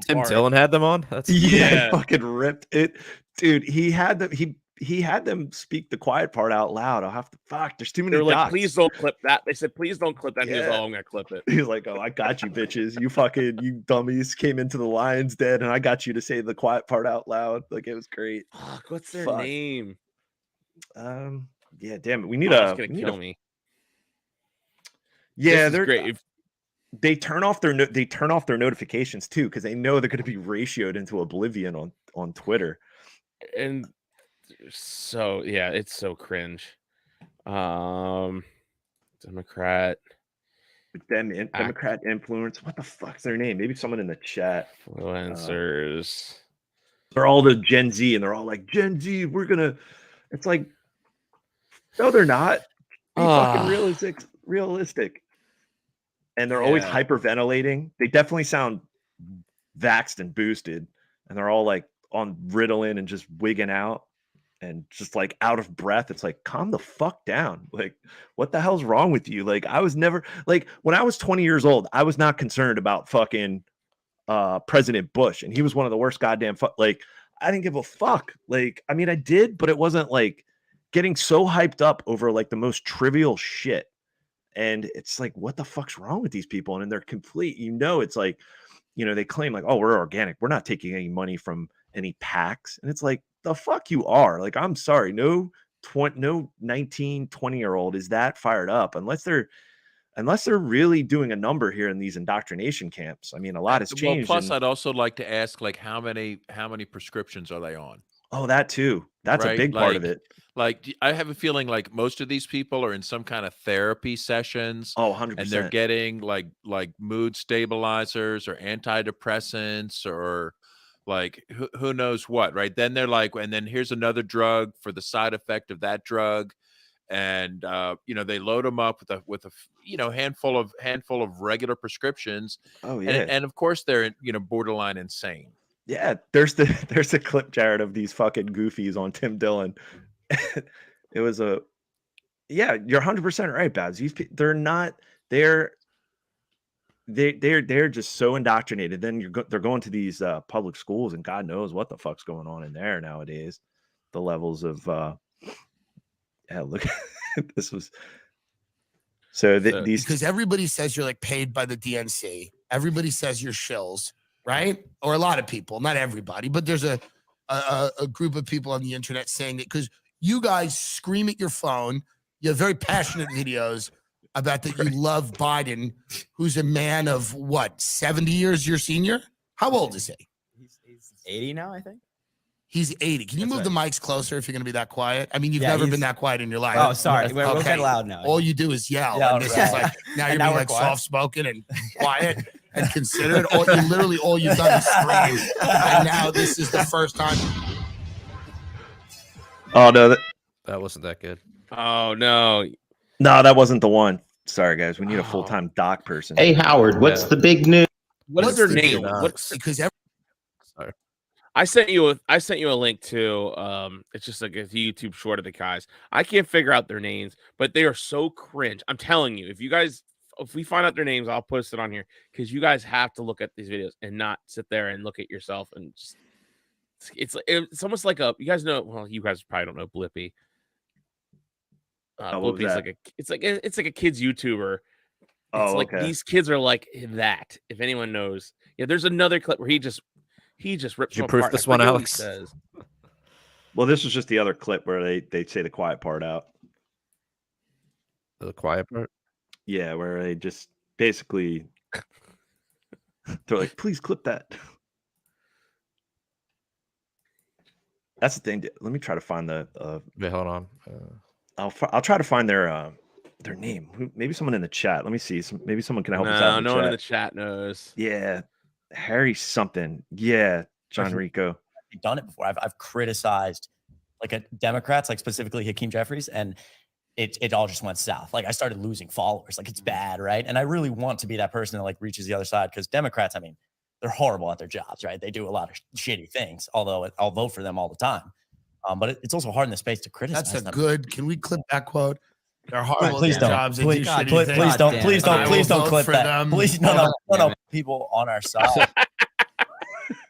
Tim Dillon had them on. That's yeah, fucking ripped it, dude. He had them. He had them speak the quiet part out loud. I'll have to there's too many. They're like, docs. please don't clip that. They said, please don't clip that. He was like, oh, I'm gonna clip it. He's like, oh, I got you, bitches. You dummies came into the Lions Den, and I got you to say the quiet part out loud. Like it was great. Fuck, what's their name? Yeah, damn it. We need kill me. Yeah, they're great. They turn off their notifications too, because they know they're going to be ratioed into oblivion on Twitter. And so yeah, it's so cringe. Democrat influence. What the fuck's their name? Maybe someone in the chat. Influencers. They're all the Gen Z, and they're all like, Gen Z, it's like, no, they're not. Be fucking realistic. And they're always hyperventilating. They definitely sound vaxxed and boosted, and they're all like on Ritalin and just wigging out and just like out of breath. It's like, calm the fuck down. Like, what the hell's wrong with you? Like, I was never like, when I was 20 years old, I was not concerned about fucking President Bush, and he was one of the worst goddamn like, I didn't give a fuck. Like, I mean, I did, but it wasn't like getting so hyped up over like the most trivial shit. And it's like, what the fuck's wrong with these people? And they're complete, it's like, they claim like, oh, we're organic. We're not taking any money from any PACs. And it's like, the fuck you are. Like, I'm sorry. No 19, 20-year-old is that fired up unless they're really doing a number here in these indoctrination camps. I mean, a lot has changed. Well, plus I'd also like to ask, like, how many prescriptions are they on? Oh, that too. That's a big part of it. Like, I have a feeling like most of these people are in some kind of therapy sessions. Oh, 100%. And they're getting like mood stabilizers or antidepressants or like who knows what, right? Then they're like, and then here's another drug for the side effect of that drug. And they load them up with a handful of regular prescriptions. Oh yeah. And of course they're borderline insane. Yeah, there's a clip, Jared, of these fucking goofies on Tim Dillon. It was you're 100% right, Babs. They're just so indoctrinated. Then they're going to these public schools, and God knows what the fuck's going on in there nowadays. The levels of look, this was these, because everybody says you're like paid by the DNC. Everybody says you're shills. Right? Or a lot of people, not everybody, but there's a group of people on the internet saying that because you guys scream at your phone, you have very passionate videos about that you love Biden, who's a man of 70 years your senior? How old is he? He's 80 now, I think. He's 80. Can you move the mics closer if you're going to be that quiet? I mean, you've never been that quiet in your life. Oh, sorry. We're kind of loud now. All you do is yell. Yeah, and this is like, now you're being like soft-spoken and quiet and considerate. All you've done is scream. And now this is the first time. Oh, no. That wasn't that good. Oh, no. No, that wasn't the one. Sorry, guys. We need a full-time doc person. Hey, Howard, what's the big news? What's their name? Sorry. I sent you a link to it's just like a YouTube short of the guys. I can't figure out their names, but they are so cringe. I'm telling you, if we find out their names, I'll post it on here because you guys have to look at these videos and not sit there and look at yourself and just it's almost like you guys probably don't know Blippi. Blippi's it's like a kid's YouTuber. It's like these kids are like that. If anyone knows, there's another clip where he just He just rips. Did you them proof apart. this I one, forget what he Alex? says. Well, this was just the other clip where they say the quiet part out. The quiet part? Yeah, where they just basically they're like, please clip that. That's the thing. Let me try to find the. Wait, hold on. I'll try to find their name. Maybe someone in the chat. Let me see. Maybe someone can help us out. No one in the chat knows. Yeah, Harry something. Yeah, John Rico. I've done it before. I've criticized like Democrats, like specifically Hakeem Jeffries, and it all just went south. Like I started losing followers. Like it's bad, right? And I really want to be that person that like reaches the other side, because Democrats, I mean, they're horrible at their jobs, right? They do a lot of shitty things. Although I'll vote for them all the time. But it's also hard in the space to criticize. That's a them. good. Can we clip that quote? They're horrible Please at their don't. jobs. They Please, do shitty please things. please don't clip that. Them. Please, no. People on our side.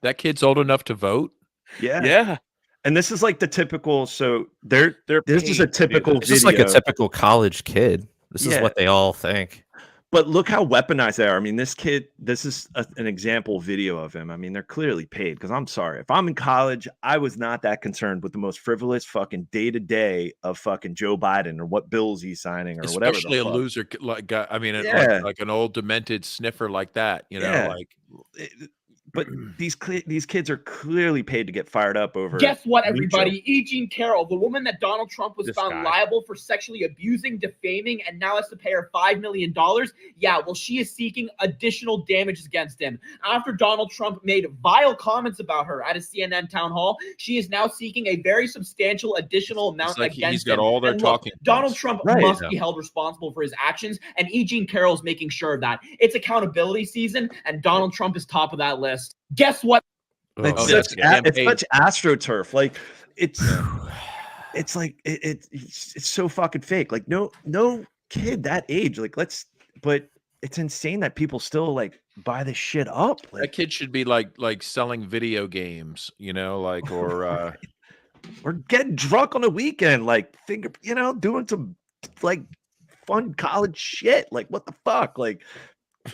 That kid's old enough to vote. Yeah. And this is like the typical. So this is a typical. This is like a typical college kid. This is what they all think. But look how weaponized they are. I mean, this kid, this is an example video of him. I mean, they're clearly paid, because I'm sorry. If I'm in college, I was not that concerned with the most frivolous fucking day-to-day of fucking Joe Biden or what bills he's signing or whatever. Especially a loser like I mean, like an old demented sniffer like that, you know, like. But these kids are clearly paid to get fired up over. Guess what, everybody? E. Jean Carroll, the woman that Donald Trump was found liable for sexually abusing, defaming, and now has to pay her $5 million. Yeah, well, she is seeking additional damages against him. After Donald Trump made vile comments about her at a CNN town hall, she is now seeking a very substantial additional amount against him. He's got all their talking. Donald Trump must be held responsible for his actions, and E. Jean Carroll is making sure of that. It's accountability season, and Donald Trump is top of that list. Guess what? It's such astroturf. Like it's like it's so fucking fake. Like no kid that age. Like but it's insane that people still like buy this shit up. Like, that kid should be like selling video games, you know, like or getting drunk on the weekend, like doing some like fun college shit. Like what the fuck? Like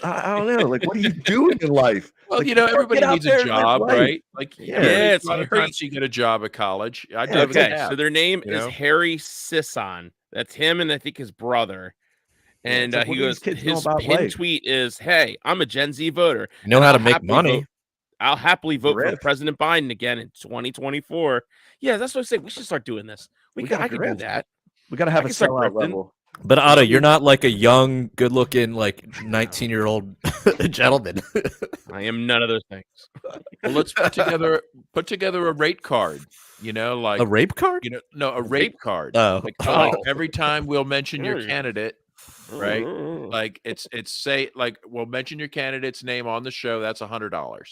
I don't know. Like, what are you doing in life? Well, like, everybody needs a job, right? Like, it's a lot of times you get a job at college. So their name is Harry Sisson. That's him, and I think his brother. And he goes, his pinned tweet is, "Hey, I'm a Gen Z voter. You know how to make money. I'll happily vote for President Biden again in 2024." Yeah, that's what I say. We should start doing this. I can do that. We got to have a sellout level. But Otto, you're not like a young, good-looking, like 19-year-old gentleman. I am none of those things. Well, let's put together a rate card. You know, like a rape card. No, a rape card. Like every time we'll mention your candidate, right? Like it's say like we'll mention your candidate's name on the show. That's $100.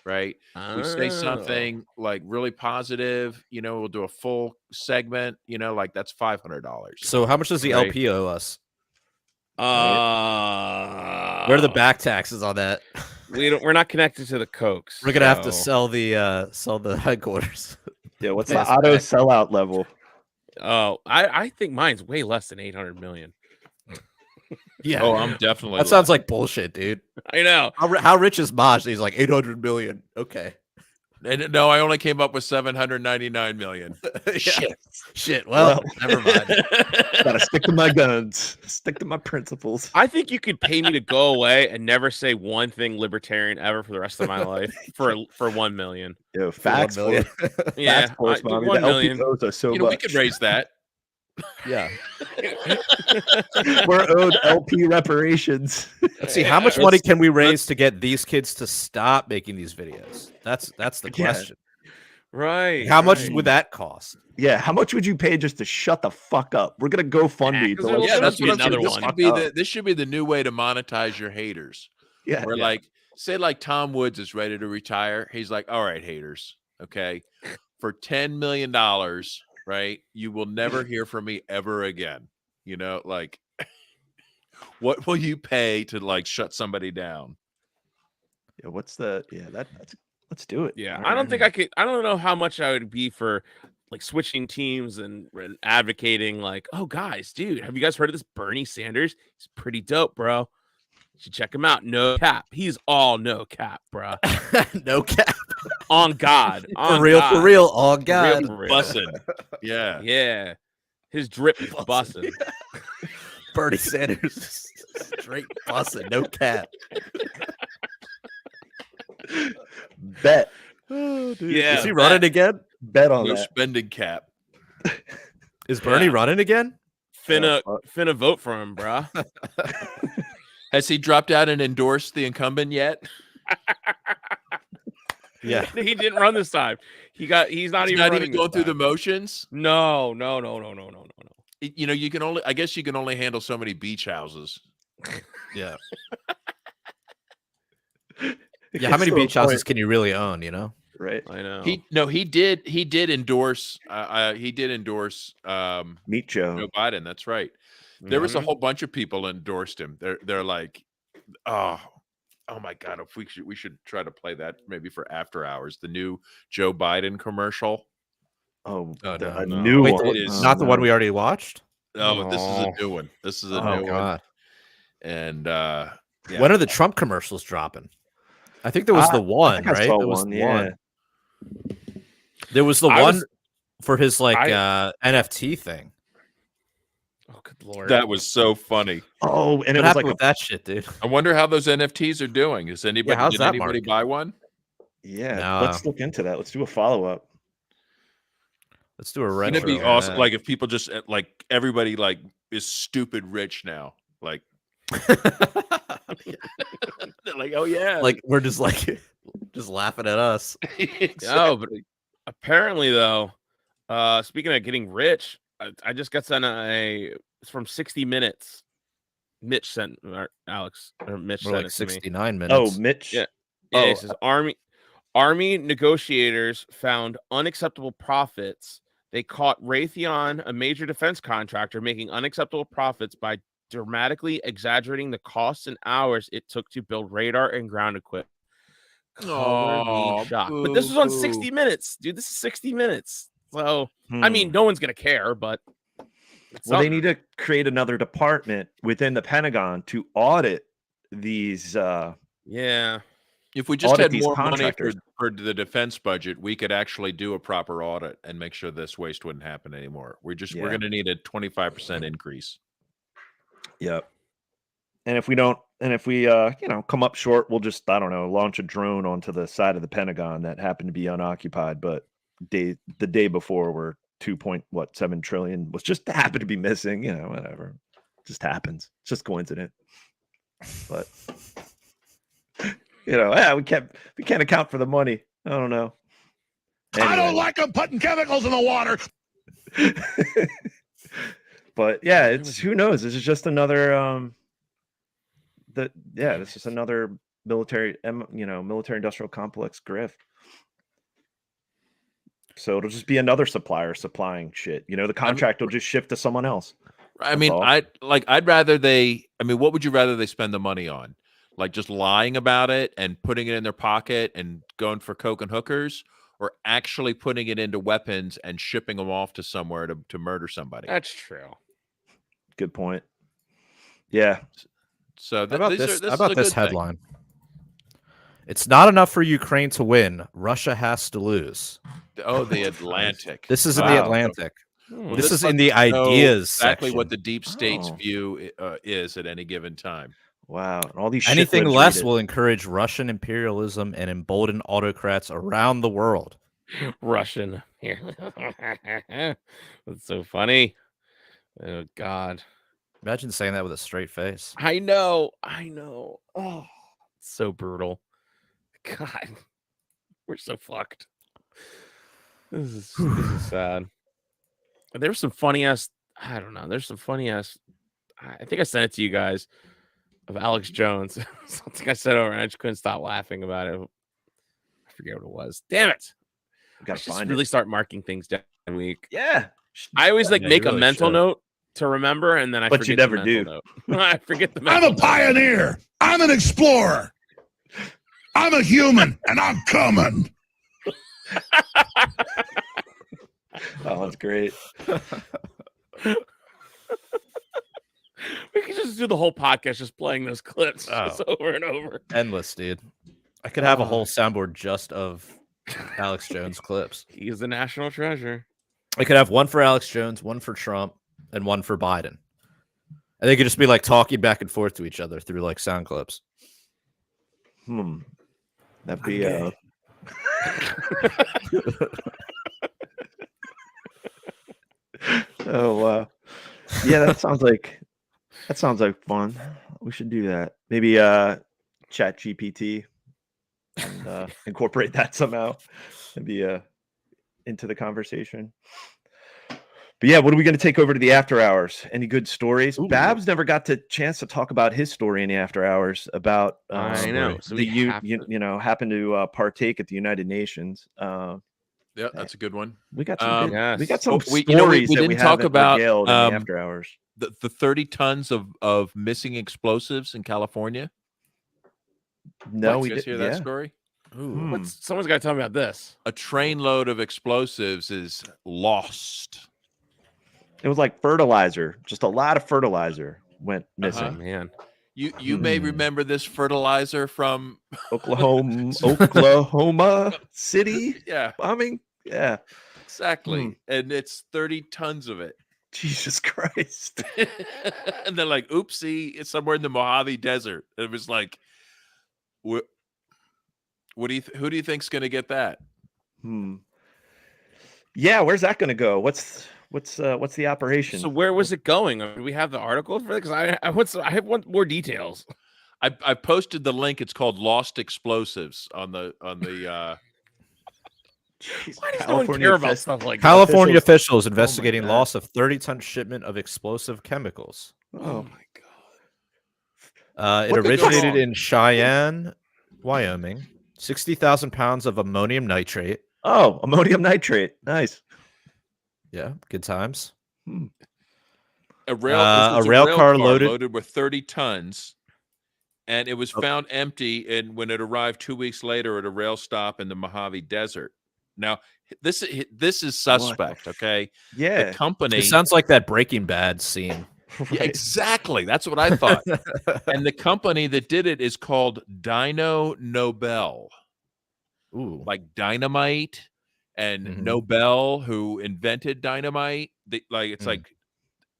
Right. We say something like really positive, we'll do a full segment, like that's $500. So how much does the LP owe us? Where are the back taxes on that? We're not connected to the Cokes. We're gonna have to sell the headquarters. Yeah, what's the auto sellout level? Oh, I think mine's way less than 800 million. Yeah. Oh, I'm definitely. That sounds like bullshit, dude. I know. How rich is Maj? He's like 800 million. Okay. And no, I only came up with 799 million. Shit. Well, never mind. Gotta stick to my guns. Stick to my principles. I think you could pay me to go away and never say one thing libertarian ever for the rest of my life for 1 million. Yo, facts. Yeah, 1 million. We could raise that. Yeah. We're owed LP reparations. Let's see, how much money can we raise to get these kids to stop making these videos? That's the question. Right. How much would that cost? Yeah, how much would you pay just to shut the fuck up? We're gonna go fund me. That's another one. This should be the new way to monetize your haters. Yeah. Where like say like Tom Woods is ready to retire. He's like, all right, haters, okay, for $10 million. Right, you will never hear from me ever again. Like, what will you pay to like shut somebody down? Yeah, that's let's do it. Yeah, I don't think I could. I don't know how much I would be for like switching teams and advocating. Like, oh guys, dude, have you guys heard of this Bernie Sanders? He's pretty dope, bro. should check him out. No cap. He's all no cap, bruh. No cap. On God. On For real, God. for real. On God. For real. Bussin'. Yeah. Yeah. His drip is bussin'. Bernie Sanders straight bussin', no cap. Bet. Oh, dude. Yeah. Is he running again? Bet on No that. spending cap. Is Bernie running again? Finna vote for him, bruh. Has he dropped out and endorsed the incumbent yet? Yeah. He didn't run this time. He's not He's even not running even going this through the time. motions. No. You know, you can only. I guess you can only handle so many beach houses. Yeah. Yeah. How many beach houses can you really own? You know. Right. I know. He did endorse. He did endorse. Meet Joe Biden. That's right. There was a whole bunch of people endorsed him. They're like, oh my God! If we should try to play that maybe for after hours. The new Joe Biden commercial. A new Wait, one. It is not the one we already watched. Oh, this is a new one. This is a new one. And yeah. When are the Trump commercials dropping? I think there was the one, I right? saw There was one, the yeah. one. There was the one for his NFT thing. Oh, good Lord. That was so funny. Oh, and What it was happened like with that shit, dude? I wonder how those NFTs are doing. Is anybody how's did that anybody market? buy one? Yeah, No. let's look into that. Let's do a follow-up. Let's do a Wouldn't retro. it be awesome? Like if people just like everybody like is stupid rich now. Like they're like, oh yeah. Like we're just like just laughing at us. Oh, but apparently though, speaking of getting rich, I just got sent it's from 60 Minutes. Mitch sent Alex or Mitch We're sent like it to me. 69 minutes. Oh, Mitch. Yeah. Oh, It says Army negotiators found unacceptable profits. They caught Raytheon, a major defense contractor, making unacceptable profits by dramatically exaggerating the costs and hours it took to build radar and ground equipment. Color me shocked. But this was on 60 Minutes, dude. This is 60 Minutes. So, I mean, no one's going to care, but. Well, they need to create another department within the Pentagon to audit these. Yeah. If we just audit had these more money contractors. for the defense budget, we could actually do a proper audit and make sure this waste wouldn't happen anymore. We're going to need a 25% increase. Yep. And if we come up short, we'll just, I don't know, launch a drone onto the side of the Pentagon that happened to be unoccupied, but the day before where 2.7 trillion was just happened to be missing, whatever. Just happens. It's just coincident. But we can't account for the money. I don't know. Anyway. I don't like them putting chemicals in the water. But yeah, it's who knows. This is just another this is another military industrial complex grift. So it'll just be another supplier supplying shit. The contract will just shift to someone else. I mean, I'd rather what would you rather they spend the money on? Like just lying about it and putting it in their pocket and going for coke and hookers, or actually putting it into weapons and shipping them off to somewhere to murder somebody? That's true. Good point. Yeah. So How about this headline? headline? It's not enough for Ukraine to win. Russia has to lose. Oh, the Atlantic. This is in the Atlantic. Well, this is in lets the us know ideas exactly section. what the deep state's view is at any given time. Wow. And all these Anything shitlibs less read it. will encourage Russian imperialism and embolden autocrats around the world. Russian here. That's so funny. Oh God. Imagine saying that with a straight face. I know. Oh, it's so brutal. God. We're so fucked. This is sad. There's some funny ass. I don't know. There's some funny ass. I think I sent it to you guys of Alex Jones. Something I said over, and I just couldn't stop laughing about it. I forget what it was. Damn it! Gotta just find really it. start marking things down a week. Yeah. I always Yeah, make you a really mental should. note to remember, and then I But forget you never the mental do. Note. I forget the. I'm mental a note. pioneer. I'm an explorer. I'm a human, and I'm coming. Oh, that's great. We could just do the whole podcast just playing those clips just over and over. Endless, dude. I could have a whole soundboard just of Alex Jones clips. He's the national treasure. I could have one for Alex Jones, one for Trump, and one for Biden. And they could just be like talking back and forth to each other through like sound clips. That'd be oh wow. Yeah, that sounds like fun. We should do that. Maybe Chat GPT and incorporate that somehow. Maybe into the conversation. But yeah, what are we going to take over to the after hours? Any good stories? Ooh. Babs never got the chance to talk about his story in the after hours about I know. So you know happened to partake at the United Nations. Yeah, that's a good one. We got some stories we that didn't talk about in the after hours. The 30 tons of missing explosives in California. No, we didn't hear that story. Someone's got to tell me about this. A trainload of explosives is lost. It was like fertilizer. Just a lot of fertilizer went missing. Man, you may remember this fertilizer from Oklahoma City. Yeah, bombing. Yeah, exactly. And it's 30 tons of it. Jesus Christ! And they're like, "Oopsie, it's somewhere in the Mojave Desert." And it was like, Who do you think's going to get that? Yeah, where's that going to go? What's the operation? So where was it going? Do we have the article for it? Because I want more details. I posted the link. It's called "Lost Explosives" on the. Why does no one care about stuff like that? California officials investigating loss of 30-ton shipment of explosive chemicals. Oh my god! It originated in Cheyenne, Wyoming. 60,000 pounds of ammonium nitrate. Oh, ammonium nitrate. Nice. Yeah, good times. A rail car loaded with 30 tons, and it was found empty. And when it arrived 2 weeks later at a rail stop in the Mojave Desert. Now, this is suspect. Okay. Yeah. The company. It sounds like that Breaking Bad scene. Yeah, exactly. That's what I thought. And the company that did it is called Dyno Nobel. Ooh, like dynamite and Nobel, who invented dynamite. It's like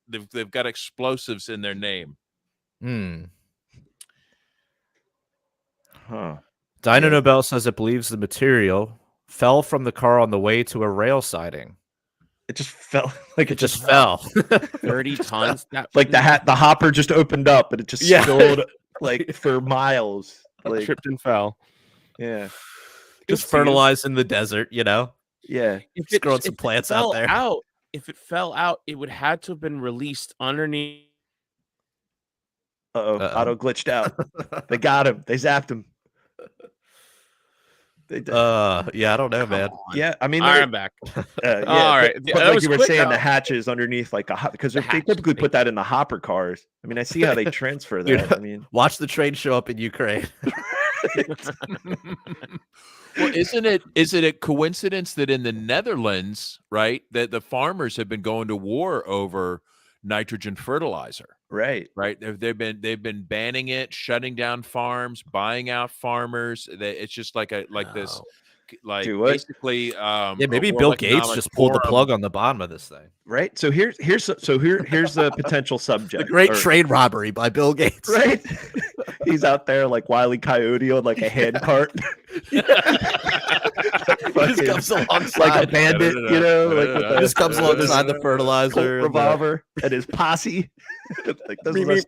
they've got explosives in their name. Huh. Dyno Nobel says it believes the material fell from the car on the way to a rail siding. It just fell. Like it just fell. 30 tons. Like the hopper just opened up and it just spilled like for miles. Like tripped and fell. Yeah. Just fertilized in the desert, you know? Yeah. Just growing some plants out there. If it fell out, it would have to have been released underneath. Auto glitched out. They got him. They zapped him. They did. Yeah, I don't know, man. Yeah, I mean, I'm back. Yeah, all right. But like you were saying, the hatches underneath, like because they typically put that in the hopper cars. I mean, I see how they transfer that. I mean, watch the train show up in Ukraine. Well, isn't it a coincidence that in the Netherlands, right, that the farmers have been going to war over nitrogen fertilizer? Right. They've been banning it, shutting down farms, buying out farmers. It's just like this, like basically. Maybe Bill Gates just pulled the plug on the bottom of this thing. Right. So here's the potential subject. The great train robbery by Bill Gates. Right. He's out there like Wile E. Coyote on like a hand cart. Just comes alongside like a bandit, you know. Just comes alongside the fertilizer, revolver, and his posse. Like this is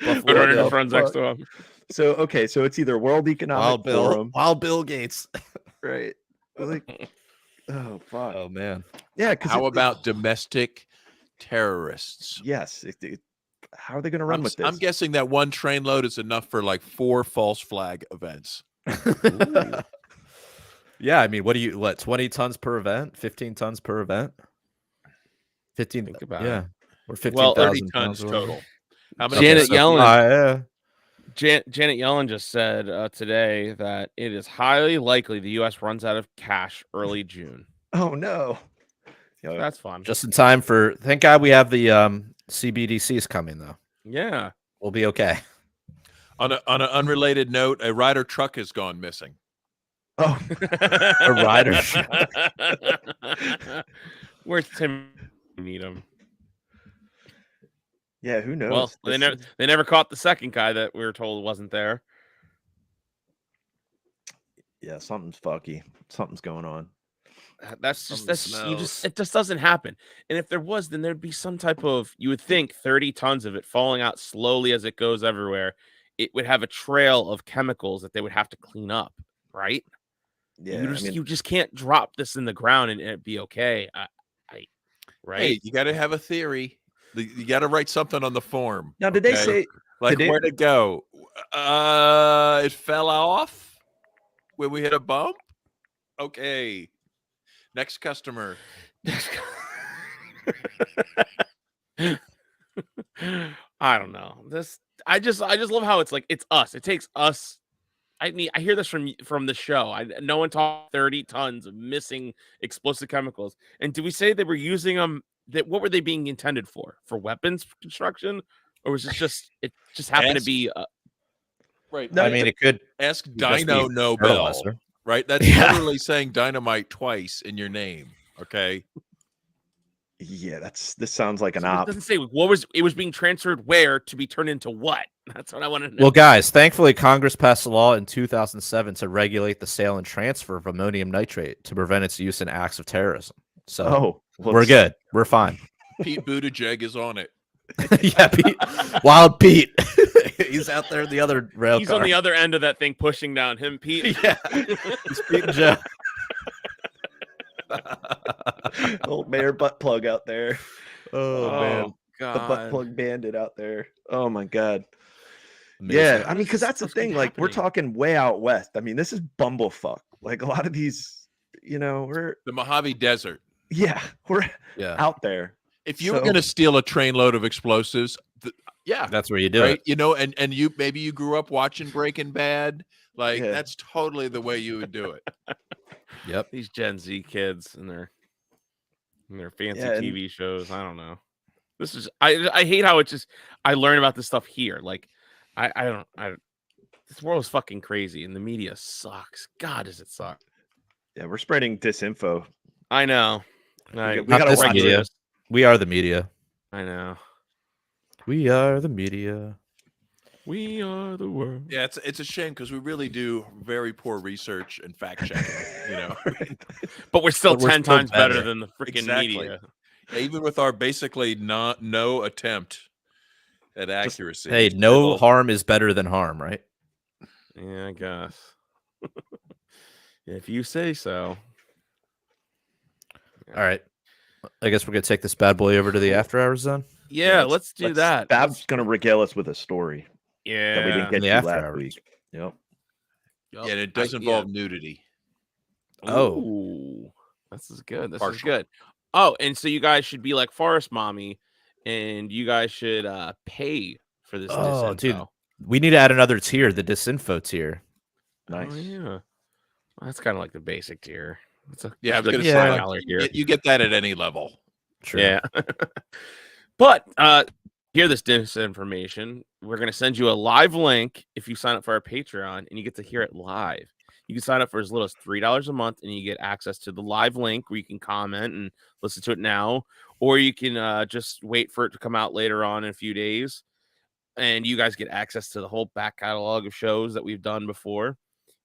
your friends next to him. So okay, so it's either World Economic Forum, Wild Bill Gates, right? Like, oh fuck, oh man, yeah. How about domestic terrorists? Yes. How are they going to run with this? I'm guessing that one train load is enough for like 4 false flag events. Yeah, I mean, what 20 tons per event, 15 tons per event, 15. Think about it. Or 30 tons total. How many? Janet Yellen. Janet Yellen just said today that it is highly likely the U.S. runs out of cash early June. Oh no. That's fun. Just in time for. Thank God we have the CBDC is coming though. Yeah, we'll be okay. On an unrelated note, a Ryder truck has gone missing. Oh, a Ryder. Where's Tim? Need him. Yeah, who knows? Well, they never caught the second guy that we were told wasn't there. Yeah, something's fucky. Something's going on. It just doesn't happen. And if there was, then there'd be some type of, you would think 30 tons of it falling out slowly as it goes everywhere. It would have a trail of chemicals that they would have to clean up, right? Yeah, you just can't drop this in the ground and it'd be okay. Right? Hey, you got to have a theory. You got to write something on the form. Now, did they say like where'd it go? It fell off when we hit a bump. Okay, next customer. I don't know. I just love how it's like it's us. It takes us. I hear this from the show. No one talked 30 tons of missing explosive chemicals. And do we say they were using them? What were they being intended for? For weapons construction, or was it just happened to be? Right. I mean, it could ask Dino Nobel. Right. That's literally saying dynamite twice in your name. Okay. Yeah, this sounds like an It op. doesn't say what was it was being transferred where to be turned into what. That's what I want to know. Well, guys, thankfully, Congress passed a law in 2007 to regulate the sale and transfer of ammonium nitrate to prevent its use in acts of terrorism. So we're good. We're fine. Pete Buttigieg is on it. Yeah, Pete. Wild Pete. He's out there in the other rail He's car. on the other end of that thing pushing down him, Pete. Yeah. He's Pete and Joe. Old Mayor butt plug out there. Oh, man. The butt plug bandit out there. Oh my god. Amazing. Yeah, I mean, because that's the thing. Like, we're talking way out west. I mean, this is bumblefuck. Like a lot of these, we're the Mojave Desert. Yeah, we're out there. If you were going to steal a trainload of explosives, that's where you do it. And you maybe you grew up watching Breaking Bad. Like that's totally the way you would do it. Yep. These Gen Z kids and their fancy TV shows. I don't know. This is I hate how it's just I learn about this stuff here. Like this world is fucking crazy and the media sucks. God, does it suck? Yeah, we're spreading disinfo. I know. We gotta watch media. this. We are the media. I know. We are the media. We are the world. Yeah, it's a shame because we really do very poor research and fact checking, But we're still 10 times better than the freaking media. Yeah, even with our basically no attempt at accuracy. Hey, no harm is better than harm, right? Yeah, I guess. If you say so. All right. I guess we're going to take this bad boy over to the after hours zone. Yeah, let's do that. Bab's going to regale us with a story. Yeah. That we didn't get the to after last hours. week. Yep. Yeah, and it does involve nudity. Oh, this is good. This is good. Oh, and so you guys should be like Forest Mommy, and you guys should pay for this. Oh, disinfo. dude. We need to add another tier, the disinfo tier. Nice. Oh, yeah. Well, that's kind of like the basic tier. It's I was going to say say, here. you get that at any level. True. Yeah. But hear this disinformation. We're going to send you a live link if you sign up for our Patreon, and you get to hear it live. You can sign up for as little as $3 a month, and you get access to the live link where you can comment and listen to it now, or you can just wait for it to come out later on in a few days, and you guys get access to the whole back catalog of shows that we've done before,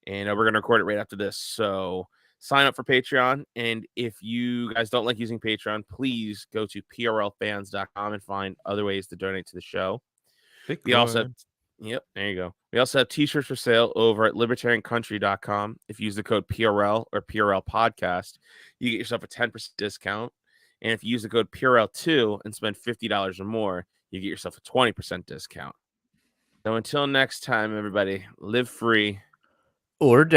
and we're going to record it right after this. So sign up for Patreon, and if you guys don't like using Patreon, please go to prlfans.com and find other ways to donate to the show. We also have, there you go. We also have t-shirts for sale over at libertariancountry.com. If you use the code PRL or PRL Podcast, you get yourself a 10% discount. And if you use the code PRL2 and spend $50 or more, you get yourself a 20% discount. So until next time, everybody, live free or die.